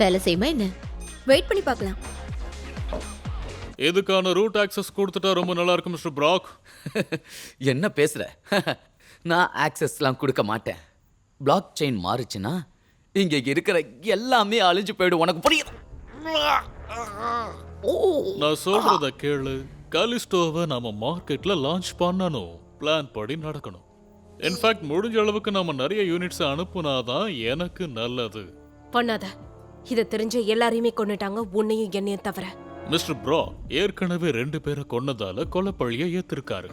வேலை செய்யுமா என்ன? வெயிட் பண்ணி பார்க்கலாம். எதுக்கான ரூட் ஆக்சஸ் கொடுத்துட்டா ரொம்ப நல்லா இருக்கும் மிஸ்டர் பிராக். என்ன பேசுற? நான் ஆக்சஸ்லாம் கொடுக்க மாட்டேன். பிளாக் செயின் மாறுச்சுன்னா இங்க இருக்கிற எல்லாமே அழிஞ்சு போயிடும். உனக்கு புரியுது? நான் சொல்றத கேளு. கலிஸ்டோவை நாம மார்க்கெட்ல லான்ச் பண்ணணும். பிளான் படி நடக்கணும். இன்ஃபேக்ட் முடிஞ்ச அளவுக்கு நாம நிறைய யூனிட்ஸ் அனுப்புனாதான் எனக்கு நல்லது. பண்ணாத. இத தெரிஞ்ச எல்லாரையுமே கொன்னுட்டாங்க, உன்னையும் என்னையும் தவிர. மிஸ்டர் ப்ரா ஏற்கனவே 2 பேரை கொன்னதால கொலைப்பழிய ஏத்திருக்காரு.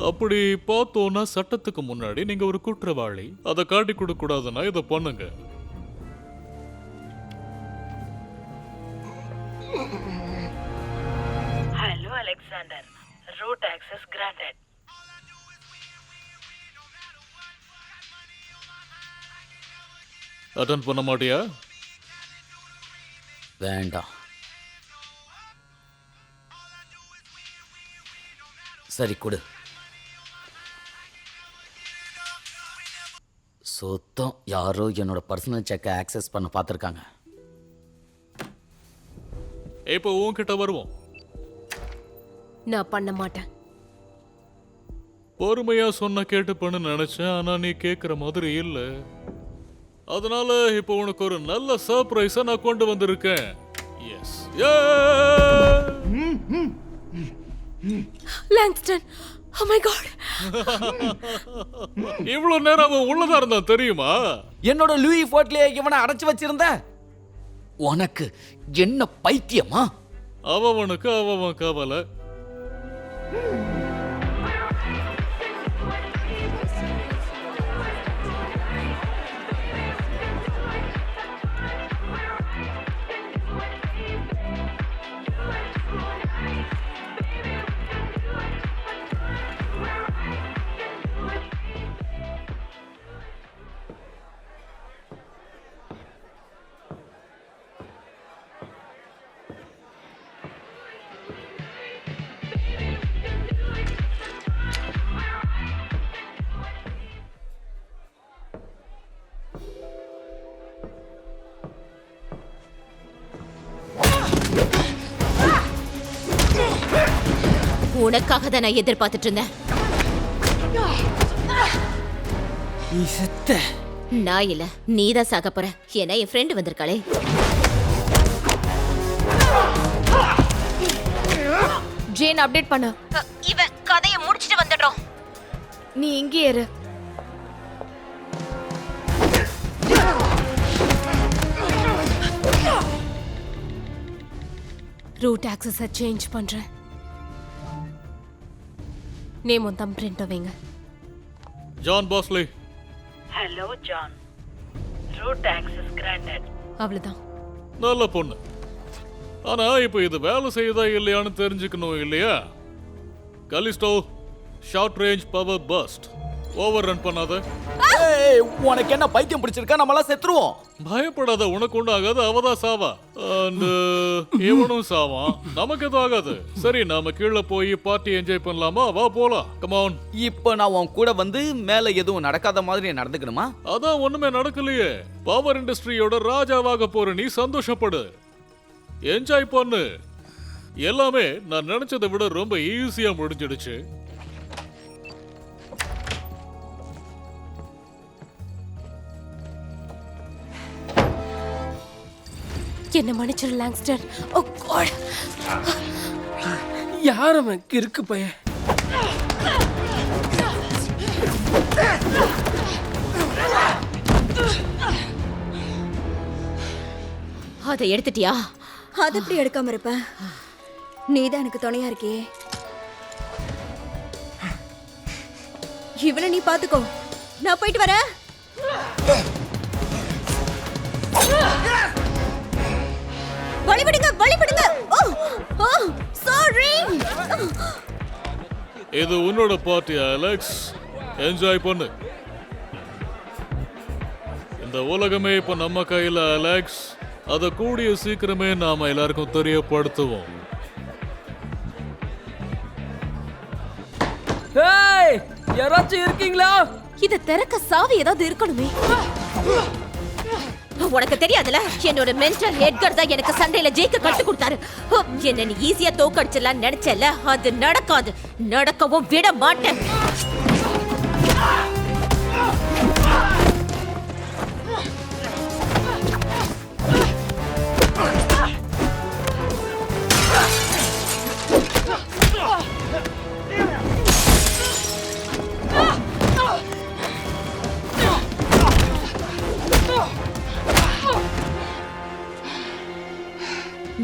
அப்படி பார்த்தோன்னா சட்டத்துக்கு முன்னாடி நீங்க ஒரு குற்றவாளி. அதை காட்டி கொடுக்க கூடாதுன்னா இதை பண்ணுங்க. Hello Alexander, root access granted. Attend பண்ண மாட்டியா? வேண்டாம். சரி கொடு. சுத்தம் யாரோ என்னோட பர்சனல் செக்கை ஆக்சஸ் பண்ண பார்த்துருக்காங்க. இப்போ உன்கிட்ட வருவோம். நான் பண்ண மாட்டேன். பொறுமையா சொன்ன கேட்டு பண்ணு நினைச்சேன், ஆனா நீ கேக்குற மாதிரி இல்ல. அதனால இப்போ உனக்கு ஒரு நல்ல சர்ப்ரைஸா நான் கொண்டு வந்திருக்கேன். Yes. Langston, oh my god. இவ்வளவு நேரம் அவன் உள்ளதா இருந்தா தெரியுமா? என்னோட லூயி போர்ட்லயே இவனை அடைச்சு வச்சிருந்த. உனக்கு என்ன பைத்தியமா? அவனுக்கு அவன் கவலை. உனக்காக தான் நான் எதிர்பார்த்துட்டு இருந்தேன். நீ செத்த. நான் இல்ல, நீதான் சாக போற. ஏன்னா என் ஃப்ரெண்ட் வந்திருக்காளே. ஜேன் அப்டேட் பண்ணு. இவன் கதையை முடிச்சிட்டு வந்துடுறோம். நீ இங்கே இரு. ரூட் ஆக்சஸை சேஞ்ச் பண்றேன். நேம் தம் பிரிண்ட் வைங்க. ஜான் பாஸ்லி. Hello John, root access granted. அவ்வளவுதான். நல்ல பொண்ணு. ஆனா இப்போ இது வேலை செய்யுதா இல்லையான்னு தெரிஞ்சுக்கணும் இல்லையா? Callisto, short range power burst. Overrun பண்ணாத. ஏய், உனக்கு என்ன பைத்தியம் பிடிச்சிருக்கா? நம்மளாம் செத்துருவோம். பயப்படாத, உனக்கு ஒன்றும் ஆகாது. அவதான் சாவா. இவனும் சாவான். நமக்கு எதுவும் ஆகாது. சரி, நாம கீழே போய் பார்ட்டி என்ஜாய் பண்ணலாமா? வா போலாம். Come on. இப்போ நான் உன் கூட வந்து மேல எதுவும் நடக்காத மாதிரி நடந்துக்கணுமா? அதான் ஒண்ணுமே நடக்கலையே. பவர் இண்டஸ்ட்ரியோட ராஜாவாக போற நீ சந்தோஷப்படு, என்ஜாய் பண்ணு. எல்லாமே நான் நினைச்சதை விட ரொம்ப ஈஸியா முடிஞ்சிடுச்சு. என்ன மன்னிச்சிரு லாங்ஸ்டர். ஓ காட். யார் அவன் கிறுக்கு பையன்? அதை எடுத்துட்டியா? அது எப்படி எடுக்காம இருப்ப? நீதான் எனக்கு துணையா இருக்கியே. இவனை நீ பாத்துக்கோ, நான் போயிட்டு வரேன். வழிவிடுங்க, வழிவிடுங்க. ஓ ஓ சாரி. இது உன்னோட பார்ட்டி அலெக்ஸ், என்ஜாய் பண்ணு. இந்த உலகமே இப்ப நம்ம கையில அலெக்ஸ். அத கூடிய சீக்கிரமே நாம எல்லாருக்கும் தெரியப்படுத்துவோம். ஏய், யாராச்சும் இருக்கீங்களா? இத திறக்க சாவி ஏதாவது இருக்கணுமே. உனக்கு தெரியாதுல, என்னோட மென்டர் எட்கர் தான் எனக்கு சண்டையில ஜெயிக்க கத்து கொடுத்தாரு. என்ன நீ ஈஸியா தோக்கடிச்சிடலாம் நினைச்சல, அது நடக்காது. நடக்கவும் விட மாட்டேன்.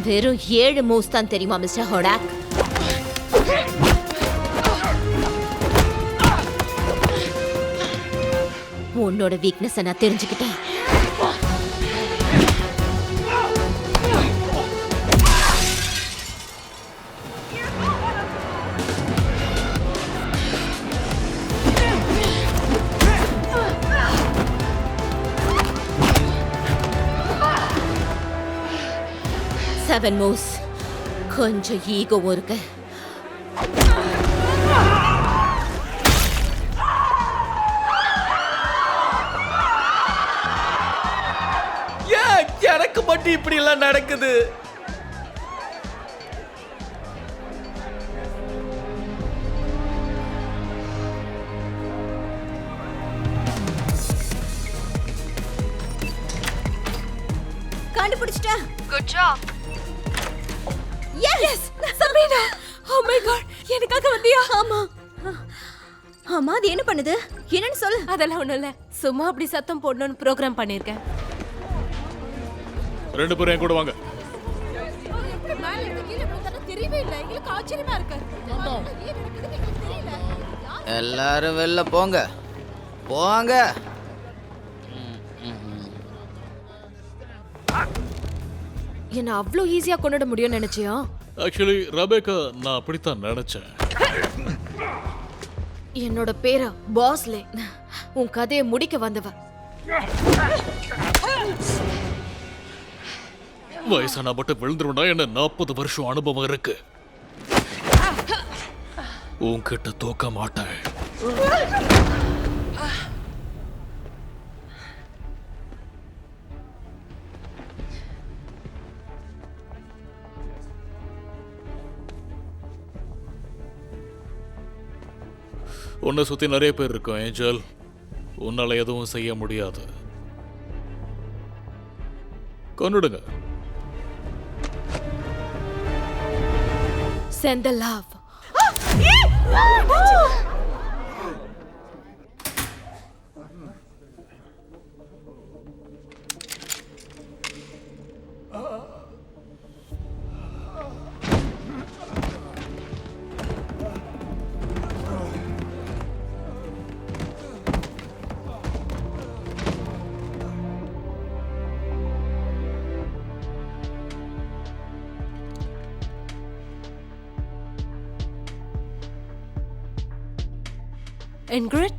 வெறும் 7 மூவ்ஸ் தான் தெரியுமா மிஸ்டர் ஹோடாக்? உன்னோட வீக்னஸ் நான் தெரிஞ்சுக்கிட்டேன். Seven moves. கொஞ்சம் ஈகோவும் இருக்கு. ஏன் எனக்கு மட்டும் இப்படி எல்லாம் நடக்குது? கண்டுபிடிச்சிட்டேன். Good job. Yes, Sabena. Oh my god, எனக்காக வந்தியா? ஆமா. ஆமா, அது என்ன பண்ணுது? என்னன்னு சொல்லு. அதெல்லாம் ஒண்ணும் இல்ல. சும்மா அப்படி சத்தம் போடணும்னு ப்ரோகிராம் பண்ணிருக்கேன். 2 பேரும் என் கூட வாங்க. எப்படி மேல இருந்து கீழே விழுந்தானோ தெரியவே இல்ல. எங்களுக்கு ஆச்சரியமா இருக்கு. ஏன் நடக்குதுன்னு எங்களுக்கு தெரியல. எல்லாரும் வெளில போங்க, போங்க. என்ன அவ்ளோ ஈஸியா கொண்டுட முடியும்னு நினைச்சியா? ஆக்சுவலி ரபேக்கா, நான் அப்படித்தான் நினைச்சேன். என்னோட பேரா பாஸ்லே. உன் கதையை முடிக்க வந்தவ. வயசானா மட்டும் விழுந்துருவா. என்ன 40 வருஷம் அனுபவம் இருக்கு. உன்கிட்ட தோக்க மாட்டேன். உன்னை சுத்தி நிறைய பேர் இருக்கும் ஏஞ்சல். உன்னால எதுவும் செய்ய முடியாது. கொன்னுடுங்க. Send the love. Ingrid?